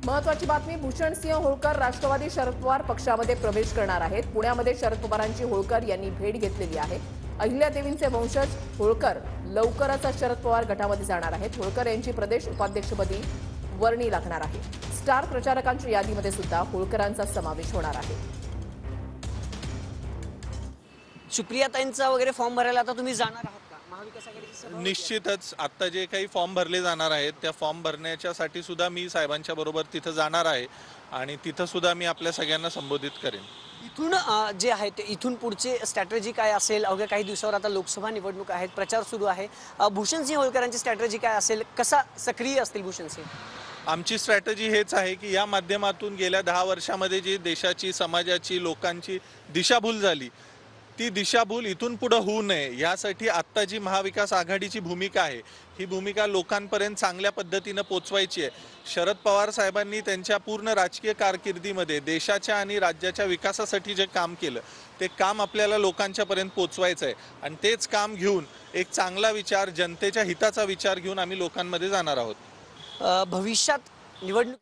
महत्वाची बातमी, भूषणसिंह होळकर राष्ट्रवादी शरद पवार पक्षामध्ये प्रवेश करणार आहेत। पुण्यामध्ये शरद पवारांची होळकर यांनी भेट घेतलेली आहे। अहिल्यादेवींचे वंशज होळकर लवकरच शरद पवार गटामध्ये जाणार आहेत। होळकर यांची प्रदेश उपाध्यक्षपदी वर्णी लागणार आहे। स्टार प्रचारकांच्या यादीमध्ये सुद्धा होळकरांचा समावेश होणार आहे। सुप्रियाताईंचा वगैरे फॉर्म भरायला आता तुम्ही जाणार आहात का? महाविकास आघाडीची सभा निश्चितच आता जे काही फॉर्म भरले जाणार आहेत त्या फॉर्म भरण्याच्यासाठी सुद्धा मी साहेबांच्या बरोबर तिथे जाणार आहे आणि तिथे सुद्धा मी आपल्या सगळ्यांना संबोधित करेन। इथून जे आहे ते इथून पुढचे स्ट्रॅटेजी काय असेल? अवघ्या काही दिवसावर आता लोकसभा निवडणूक आहेत, प्रचार सुरू आहे। भूषणसिंह होळकरांची स्ट्रॅटेजी काय असेल? कसा सक्रिय असतील भूषणसिंह? आमची स्ट्रॅटेजी हेच आहे की या माध्यमातून गेल्या 10 वर्षामध्ये जी देशाची, समाजाची, लोकांची दिशाभूल झाली, ती दिशाभूल इथून पुढे होऊ नये यासाठी आत्ता जी महाविकास आघाडीची भूमिका आहे ही भूमिका लोकांपर्यंत चांगल्या पद्धतीने पोहोचवायची आहे। शरद पवार साहेबांनी त्यांच्या पूर्ण राजकीय कारकिर्दीमध्ये देशाच्या आणि राज्याच्या विकासासाठी जे काम केलं ते काम आपल्याला लोकांच्यापर्यंत पोहोचवायचं आहे आणि तेच काम घेऊन एक चांगला विचार, जनतेच्या हिताचा विचार घेऊन आम्ही लोकांमध्ये जाणार आहोत। भविष्यात निवडणूक